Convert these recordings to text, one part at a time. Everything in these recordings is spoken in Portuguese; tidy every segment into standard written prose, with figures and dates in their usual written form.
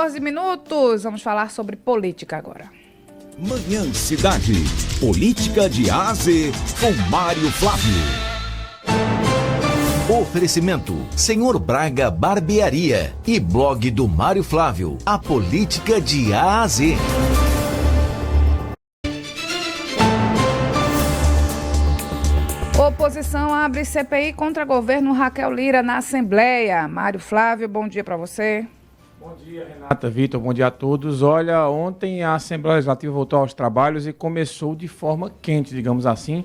14 minutos. Vamos falar sobre política agora. Manhã Cidade. Política de A a Z com Mário Flávio. Oferecimento Senhor Braga Barbearia e blog do Mário Flávio. A política de A a Z. Oposição abre CPI contra governo Raquel Lira na Assembleia. Mário Flávio, bom dia para você. Bom dia, Renata, Vitor, bom dia a todos. Olha, ontem a Assembleia Legislativa voltou aos trabalhos e começou de forma quente, digamos assim,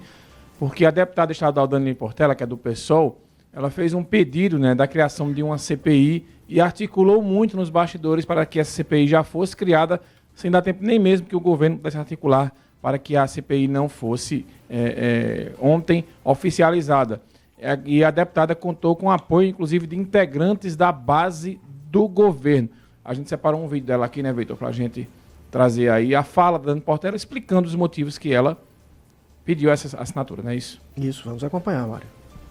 porque a deputada estadual Dani Portela, que é do PSOL, ela fez um pedido, da criação de uma CPI e articulou muito nos bastidores para que essa CPI já fosse criada, sem dar tempo nem mesmo que o governo pudesse articular para que a CPI não fosse ontem oficializada. E a deputada contou com o apoio, inclusive, de integrantes da base do governo. A gente separou um vídeo dela aqui, Vitor, para a gente trazer aí a fala da Dani Portela explicando os motivos que ela pediu essa assinatura, não é isso? Isso, vamos acompanhar, Mário.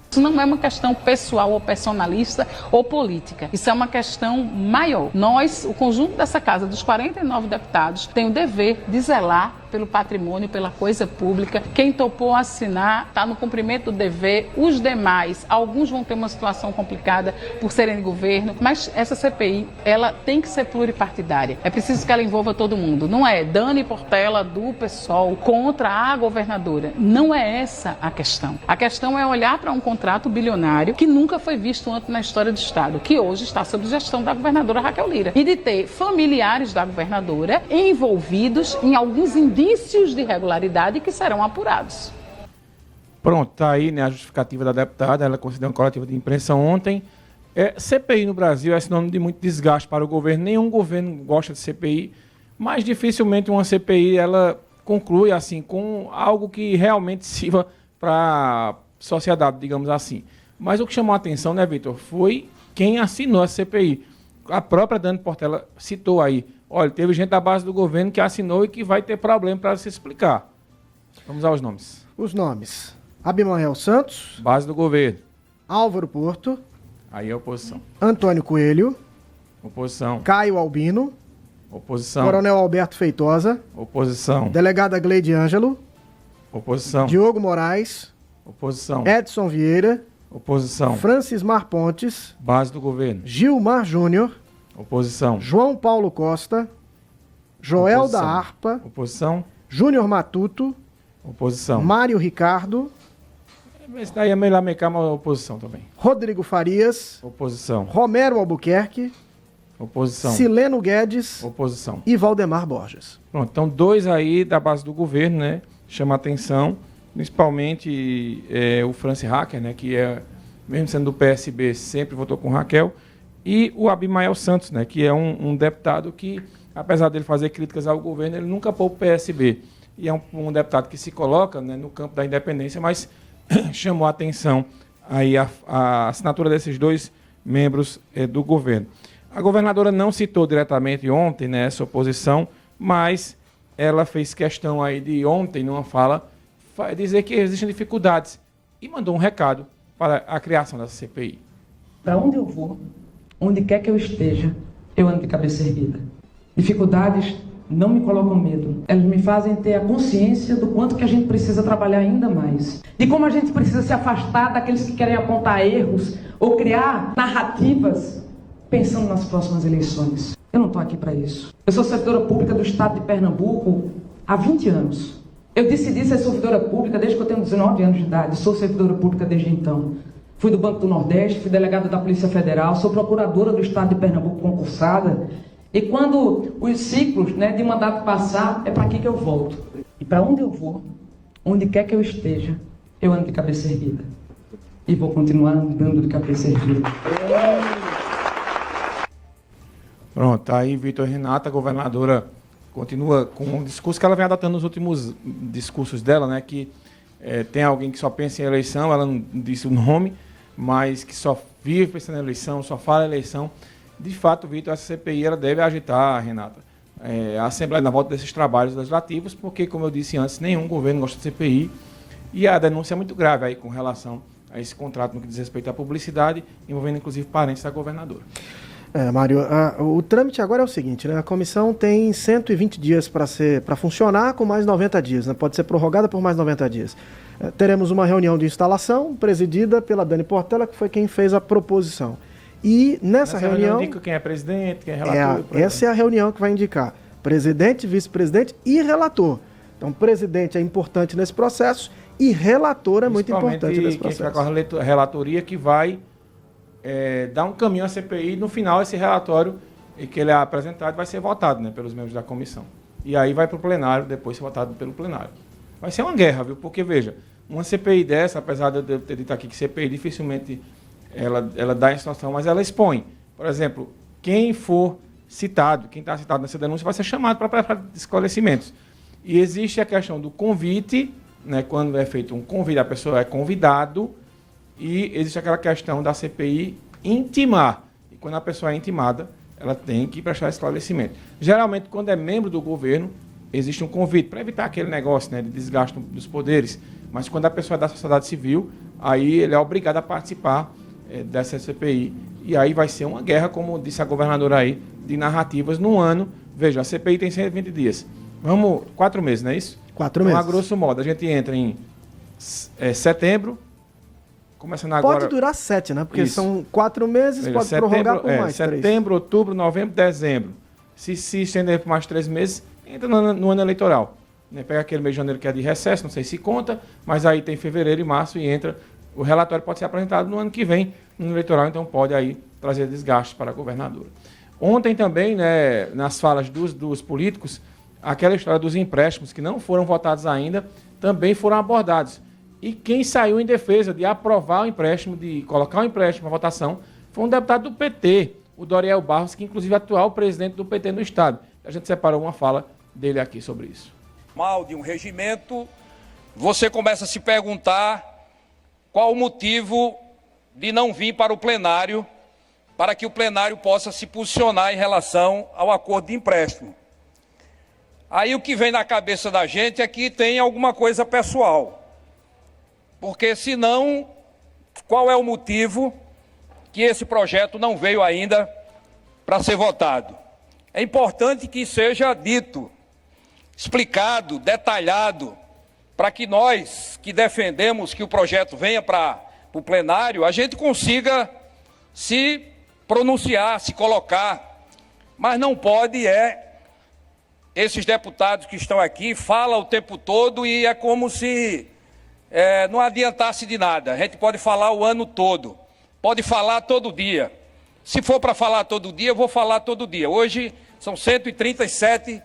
Isso não é uma questão pessoal ou personalista ou política. Isso é uma questão maior. Nós, o conjunto dessa casa, dos 49 deputados, tem o dever de zelar pelo patrimônio, pela coisa pública. Quem topou assinar está no cumprimento do dever. Os demais, alguns vão ter uma situação complicada por serem de governo, mas essa CPI, ela tem que ser pluripartidária. É preciso que ela envolva todo mundo. Não é Dani Portela do PSOL contra a governadora. Não é essa a questão. A questão é olhar para um contrato bilionário que nunca foi visto antes na história do Estado, que hoje está sob gestão da governadora Raquel Lira. E de ter familiares da governadora envolvidos em alguns indícios de irregularidade que serão apurados. Pronto, está aí a justificativa da deputada, ela concedeu uma coletiva de imprensa ontem. CPI no Brasil é sinônimo de muito desgaste para o governo, nenhum governo gosta de CPI, mas dificilmente uma CPI ela conclui assim, com algo que realmente sirva para a sociedade, digamos assim. Mas o que chamou a atenção, Vitor, foi quem assinou a CPI. A própria Dani Portela citou aí. Olha, teve gente da base do governo que assinou e que vai ter problema para se explicar. Vamos aos nomes. Os nomes. Abimael Santos. Base do governo. Álvaro Porto. Aí é oposição. Antônio Coelho. Oposição. Caio Albino. Oposição. Coronel Alberto Feitosa. Oposição. Delegada Gleide Ângelo. Oposição. Diogo Moraes. Oposição. Edson Vieira. Oposição. Francis Mar Pontes. Base do governo. Gilmar Júnior. Oposição. João Paulo Costa. Joel Oposição. da Harpa. Oposição. Júnior Matuto. Oposição. Mário Ricardo. Esse daí é melhor mecar uma oposição também. Rodrigo Farias. Oposição. Romero Albuquerque. Oposição. Sileno Guedes. Oposição. E Valdemar Borges. Pronto, então 2 aí da base do governo, chama a atenção, principalmente o Francis Hacker, que mesmo sendo do PSB, sempre votou com Raquel, e o Abimael Santos, que é um deputado que, apesar dele fazer críticas ao governo, ele nunca pôs o PSB. E é um deputado que se coloca no campo da independência, mas chamou a atenção aí a assinatura desses 2 membros do governo. A governadora não citou diretamente ontem essa oposição, mas ela fez questão aí de ontem, numa fala, dizer que existem dificuldades e mandou um recado para a criação dessa CPI. Para onde eu vou, onde quer que eu esteja, eu ando de cabeça erguida. Dificuldades não me colocam medo. Elas me fazem ter a consciência do quanto que a gente precisa trabalhar ainda mais. De como a gente precisa se afastar daqueles que querem apontar erros ou criar narrativas pensando nas próximas eleições. Eu não estou aqui para isso. Eu sou servidora pública do estado de Pernambuco há 20 anos. Eu decidi ser servidora pública desde que eu tenho 19 anos de idade. Sou servidora pública desde então. Fui do Banco do Nordeste, fui delegada da Polícia Federal, sou procuradora do estado de Pernambuco concursada. E quando os ciclos de mandato passar, é para aqui que eu volto. E para onde eu vou, onde quer que eu esteja, eu ando de cabeça erguida. E vou continuar andando de cabeça erguida. Pronto, tá aí Vitor e Renata, a governadora continua com um discurso que ela vem adotando nos últimos discursos dela, que tem alguém que só pensa em eleição, ela não disse o nome, mas que só vive pensando em eleição, só fala em eleição. De fato, Vitor, essa CPI ela deve agitar, Renata, a Assembleia na volta desses trabalhos legislativos, porque, como eu disse antes, nenhum governo gosta de CPI, e a denúncia é muito grave aí com relação a esse contrato no que diz respeito à publicidade, envolvendo inclusive parentes da governadora. Mário, o trâmite agora é o seguinte, né? A comissão tem 120 dias para funcionar com mais 90 dias, né? Pode ser prorrogada por mais 90 dias. Teremos uma reunião de instalação presidida pela Dani Portela, que foi quem fez a proposição. E nessa reunião indica quem é presidente, quem é relator. Essa é a reunião que vai indicar presidente, vice-presidente e relator. Então, presidente é importante nesse processo e relator é muito importante nesse processo. Quem fica com a relatoria que vai dar um caminho à CPI. No final, esse relatório que ele é apresentado vai ser votado, né, pelos membros da comissão. E aí vai para o plenário, depois ser votado pelo plenário. Vai ser uma guerra, viu? Porque, veja, uma CPI dessa, apesar de eu ter dito aqui que CPI dificilmente ela dá instrução, mas ela expõe. Por exemplo, quem for citado, quem está citado nessa denúncia vai ser chamado para prestar esclarecimentos. E existe a questão do convite, né, quando é feito um convite, a pessoa é convidado, e existe aquela questão da CPI intimar. E quando a pessoa é intimada, ela tem que prestar esclarecimento. Geralmente, quando é membro do governo, existe um convite para evitar aquele negócio, né, de desgaste dos poderes. Mas quando a pessoa é da sociedade civil, aí ele é obrigado a participar dessa CPI. E aí vai ser uma guerra, como disse a governadora aí, de narrativas no ano. Veja, a CPI tem 120 dias. 4 meses, não é isso? 4 meses. Então, a grosso modo, a gente entra em setembro, começando agora... Pode durar 7, né? Porque Isso. são 4 meses, Veja, pode prorrogar por mais 3. Setembro, outubro, novembro, dezembro. Se estender por mais 3 meses, entra no ano eleitoral. Né? Pega aquele mês de janeiro que é de recesso, não sei se conta, mas aí tem fevereiro e março e entra... O relatório pode ser apresentado no ano que vem, no ano eleitoral, então pode aí trazer desgaste para a governadora. Ontem também, né, nas falas dos políticos, aquela história dos empréstimos que não foram votados ainda, também foram abordados. E quem saiu em defesa de aprovar o empréstimo, de colocar o empréstimo à votação, foi um deputado do PT, o Doriel Barros, que inclusive é atual presidente do PT no Estado. A gente separou uma fala dele aqui sobre isso. Mal de um regimento, você começa a se perguntar qual o motivo de não vir para o plenário, para que o plenário possa se posicionar em relação ao acordo de empréstimo. Aí o que vem na cabeça da gente é que tem alguma coisa pessoal. Porque senão, qual é o motivo que esse projeto não veio ainda para ser votado? É importante que seja dito, explicado, detalhado, para que nós que defendemos que o projeto venha para o plenário, a gente consiga se pronunciar, se colocar. Mas não pode esses deputados que estão aqui falam o tempo todo e é como se não adiantasse de nada. A gente pode falar o ano todo, pode falar todo dia. Se for para falar todo dia, eu vou falar todo dia. Hoje são 137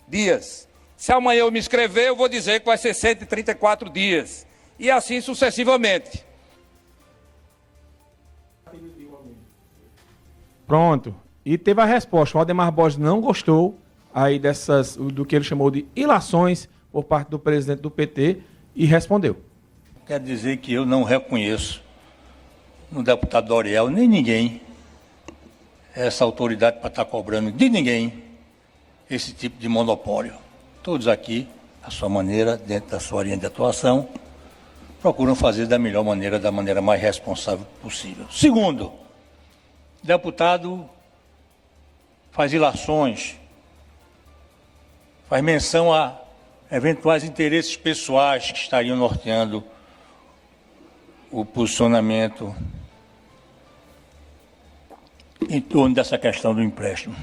dias. Se amanhã eu me inscrever, eu vou dizer que vai ser 134 dias. E assim sucessivamente. Pronto. E teve a resposta. O Waldemar Borges não gostou aí do que ele chamou de ilações por parte do presidente do PT e respondeu. Quer dizer que eu não reconheço no deputado Doriel, nem ninguém, essa autoridade para estar cobrando de ninguém esse tipo de monopólio. Todos aqui, à sua maneira, dentro da sua linha de atuação, procuram fazer da melhor maneira, da maneira mais responsável possível. Segundo, deputado faz ilações, faz menção a eventuais interesses pessoais que estariam norteando o posicionamento em torno dessa questão do empréstimo.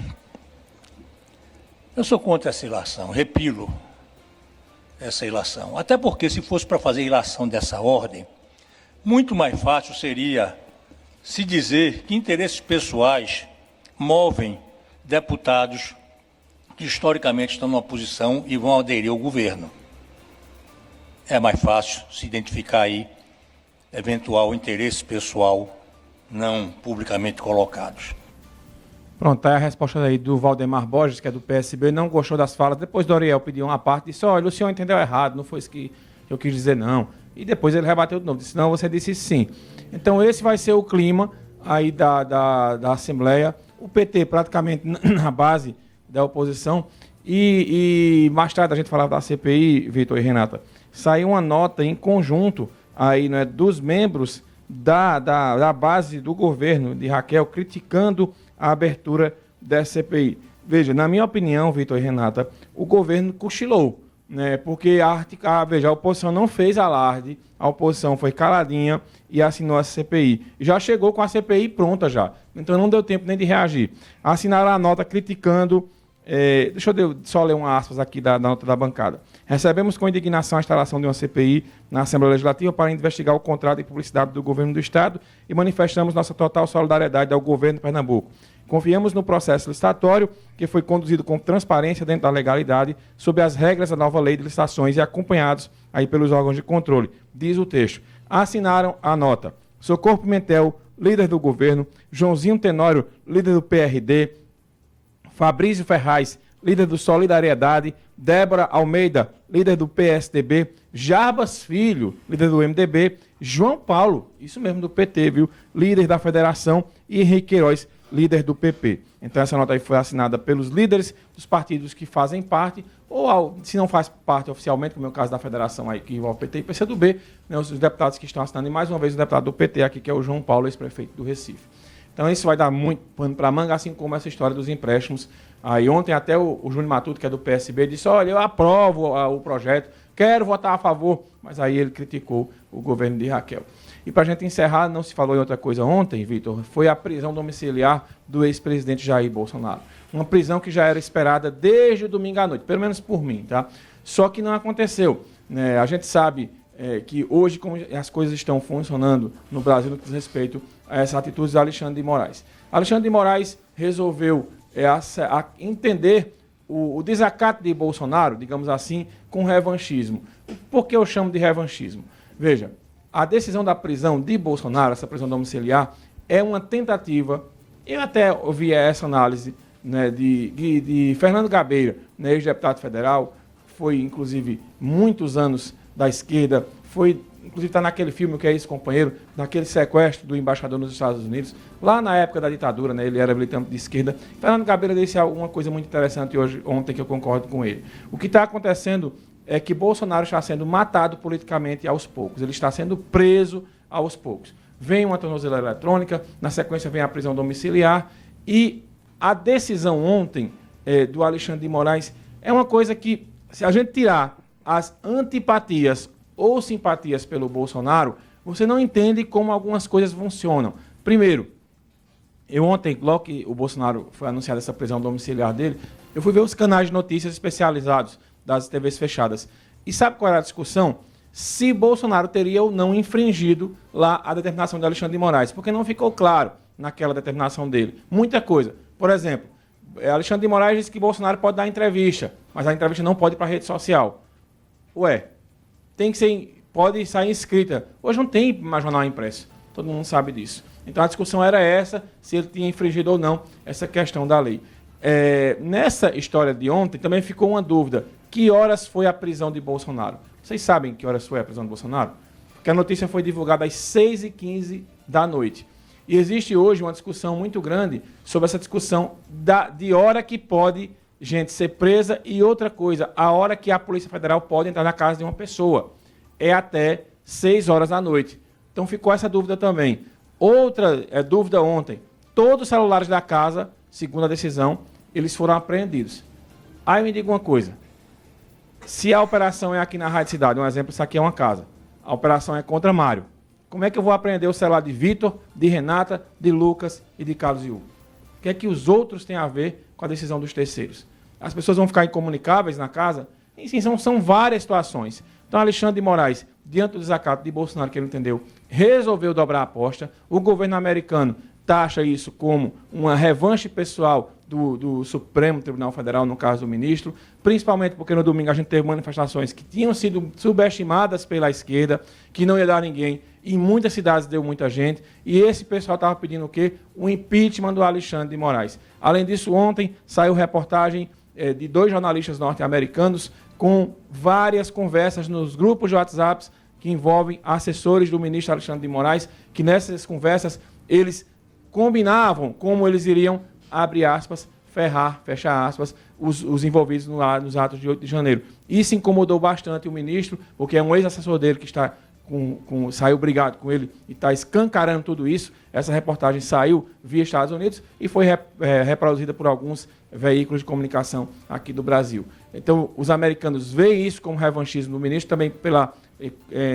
Eu sou contra essa ilação, repilo essa ilação. Até porque, se fosse para fazer ilação dessa ordem, muito mais fácil seria se dizer que interesses pessoais movem deputados que historicamente estão numa posição e vão aderir ao governo. É mais fácil se identificar aí eventual interesse pessoal não publicamente colocados. Pronto, tá aí a resposta aí do Waldemar Borges, que é do PSB, não gostou das falas. Depois Doriel pediu uma parte e disse, olha, o senhor entendeu errado, não foi isso que eu quis dizer, não. E depois ele rebateu de novo, disse, não, você disse sim. Então esse vai ser o clima aí da Assembleia. O PT praticamente na base da oposição. E mais tarde a gente falava da CPI, Vitor e Renata, saiu uma nota em conjunto aí, né, dos membros da base do governo de Raquel criticando a abertura dessa CPI. Veja, na minha opinião, Vitor e Renata, o governo cochilou, né? Porque veja, a oposição não fez alarde, a oposição foi caladinha e assinou a CPI. Já chegou com a CPI pronta já, então não deu tempo nem de reagir. Assinaram a nota criticando. Deixa eu só ler uma aspas aqui da nota da bancada. Recebemos com indignação a instalação de uma CPI na Assembleia Legislativa para investigar o contrato de publicidade do governo do Estado e manifestamos nossa total solidariedade ao governo de Pernambuco. Confiamos no processo licitatório, que foi conduzido com transparência dentro da legalidade, sob as regras da nova lei de licitações e acompanhados aí pelos órgãos de controle. Diz o texto. Assinaram a nota Socorro Pimentel, líder do governo, Joãozinho Tenório, líder do PRD, Fabrício Ferraz, líder do Solidariedade, Débora Almeida, líder do PSDB, Jarbas Filho, líder do MDB, João Paulo, isso mesmo do PT, viu? Líder da Federação, e Henrique Queiroz, líder do PP. Então essa nota aí foi assinada pelos líderes dos partidos que fazem parte, ou se não faz parte oficialmente, como é o caso da Federação aí, que envolve PT e PCdoB, né, os deputados que estão assinando, e mais uma vez o deputado do PT aqui, que é o João Paulo, ex-prefeito do Recife. Então isso vai dar muito pano para manga, assim como essa história dos empréstimos. Aí ontem até o Júnior Matuto, que é do PSB, disse, olha, eu aprovo o projeto, quero votar a favor, mas aí ele criticou o governo de Raquel. E para a gente encerrar, não se falou em outra coisa ontem, Vitor, foi a prisão domiciliar do ex-presidente Jair Bolsonaro. Uma prisão que já era esperada desde o domingo à noite, pelo menos por mim, tá? Só que não aconteceu, né? A gente sabe que hoje, como as coisas estão funcionando no Brasil no que diz respeito a essa atitude de Alexandre de Moraes. Alexandre de Moraes resolveu entender o desacato de Bolsonaro, digamos assim, com revanchismo. Por que eu chamo de revanchismo? Veja, a decisão da prisão de Bolsonaro, essa prisão domiciliar, é uma tentativa, eu até ouvi essa análise, né, de Fernando Gabeira, né, ex-deputado federal, foi, inclusive, muitos anos da esquerda, foi, inclusive, está naquele filme que é ex-companheiro, naquele sequestro do embaixador nos Estados Unidos, lá na época da ditadura, né, ele era militante de esquerda. Fernando Gabeira disse uma coisa muito interessante ontem, que eu concordo com ele. O que está acontecendo é que Bolsonaro está sendo matado politicamente aos poucos, ele está sendo preso aos poucos. Vem uma tornozeleira eletrônica, na sequência vem a prisão domiciliar, e a decisão ontem do Alexandre de Moraes é uma coisa que, se a gente tirar as antipatias ou simpatias pelo Bolsonaro, você não entende como algumas coisas funcionam. Primeiro, ontem, logo que o Bolsonaro foi anunciado essa prisão domiciliar dele, eu fui ver os canais de notícias especializados das TVs fechadas. E sabe qual era a discussão? Se Bolsonaro teria ou não infringido lá a determinação de Alexandre de Moraes, porque não ficou claro naquela determinação dele. Muita coisa. Por exemplo, Alexandre de Moraes disse que Bolsonaro pode dar entrevista, mas a entrevista não pode ir para a rede social. Ué, pode sair escrita. Hoje não tem mais jornal impresso. Todo mundo sabe disso. Então a discussão era essa, se ele tinha infringido ou não essa questão da lei. Nessa história de ontem também ficou uma dúvida. Que horas foi a prisão de Bolsonaro? Vocês sabem que horas foi a prisão de Bolsonaro? Porque a notícia foi divulgada às 6h15 da noite. E existe hoje uma discussão muito grande sobre essa discussão de hora que pode gente ser presa e outra coisa, a hora que a Polícia Federal pode entrar na casa de uma pessoa. É até 6 horas da noite. Então ficou essa dúvida também. Outra dúvida ontem. Todos os celulares da casa, segundo a decisão, eles foram apreendidos. Aí me diga uma coisa. Se a operação é aqui na Rádio Cidade, um exemplo, isso aqui é uma casa. A operação é contra Mário. Como é que eu vou apreender o celular de Vitor, de Renata, de Lucas e de Carlos e Hugo? O que é que os outros têm a ver com a decisão dos terceiros? As pessoas vão ficar incomunicáveis na casa? Enfim, são várias situações. Então, Alexandre de Moraes, diante do desacato de Bolsonaro, que ele entendeu, resolveu dobrar a aposta. O governo americano taxa isso como uma revanche pessoal do Supremo Tribunal Federal, no caso do ministro, principalmente porque no domingo a gente teve manifestações que tinham sido subestimadas pela esquerda, que não ia dar ninguém. Em muitas cidades deu muita gente, e esse pessoal estava pedindo o quê? O impeachment do Alexandre de Moraes. Além disso, ontem saiu reportagem de 2 jornalistas norte-americanos com várias conversas nos grupos de WhatsApp que envolvem assessores do ministro Alexandre de Moraes, que nessas conversas eles combinavam como eles iriam, abre aspas, ferrar, fecha aspas, os envolvidos nos atos de 8 de janeiro. Isso incomodou bastante o ministro, porque é um ex-assessor dele que está saiu brigado com ele e está escancarando tudo isso. Essa reportagem saiu via Estados Unidos e foi reproduzida por alguns veículos de comunicação aqui do Brasil. Então, os americanos veem isso como revanchismo do ministro, também pela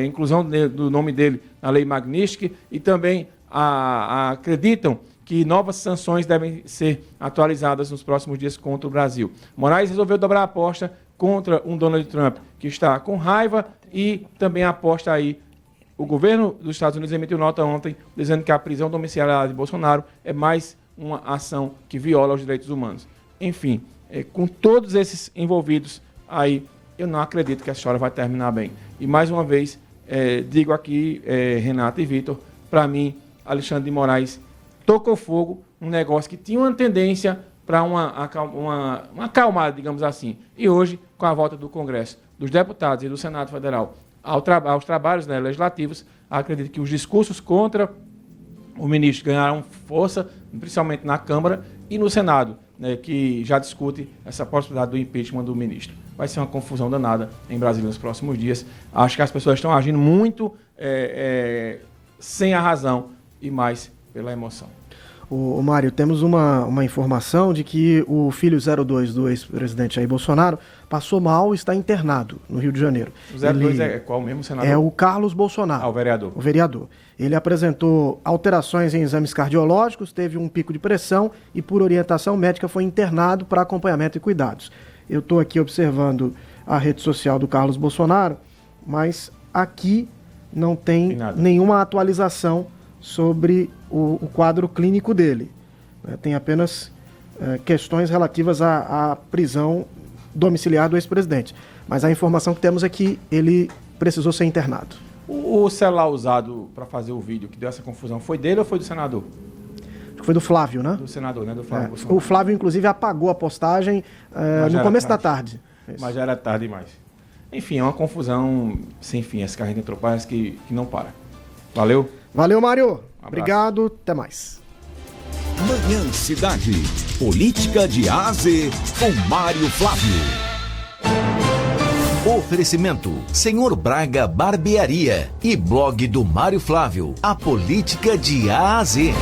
inclusão do nome dele na lei Magnitsky, e também acreditam que novas sanções devem ser atualizadas nos próximos dias contra o Brasil. Moraes resolveu dobrar a aposta contra um Donald Trump que está com raiva e também aposta aí. O governo dos Estados Unidos emitiu nota ontem dizendo que a prisão domiciliar de Bolsonaro é mais uma ação que viola os direitos humanos. Enfim, com todos esses envolvidos aí, eu não acredito que a história vai terminar bem. E mais uma vez, digo aqui, Renata e Vitor, para mim, Alexandre de Moraes tocou fogo num negócio que tinha uma tendência para uma acalmada, digamos assim. E hoje, com a volta do Congresso, dos deputados e do Senado Federal aos trabalhos legislativos, acredito que os discursos contra o ministro ganharam força, principalmente na Câmara e no Senado, né, que já discute essa possibilidade do impeachment do ministro. Vai ser uma confusão danada em Brasília nos próximos dias. Acho que as pessoas estão agindo muito sem a razão e mais pela emoção. O Mário, temos uma informação de que o filho 02 do ex-presidente Jair Bolsonaro passou mal e está internado no Rio de Janeiro. O 02 é qual mesmo, senador? É o Carlos Bolsonaro. O vereador. O vereador. Ele apresentou alterações em exames cardiológicos, teve um pico de pressão e, por orientação médica, foi internado para acompanhamento e cuidados. Eu estou aqui observando a rede social do Carlos Bolsonaro, mas aqui não tem nenhuma atualização sobre o quadro clínico dele. Tem apenas questões relativas à prisão domiciliar do ex-presidente. Mas a informação que temos é que ele precisou ser internado. O celular usado para fazer o vídeo que deu essa confusão foi dele ou foi do senador? Acho que foi do Flávio, né? Do senador, né? Do Flávio Bolsonaro. O Flávio, inclusive, apagou a postagem no começo da tarde. Mas já era tarde demais. Enfim, é uma confusão sem fim. Essa carreira entrou, parece que não para. Valeu? Valeu, Mário. Obrigado. Até mais. Manhã Cidade. Política de A a Z com Mário Flávio. Oferecimento: Senhor Braga Barbearia e blog do Mário Flávio. A política de A a Z.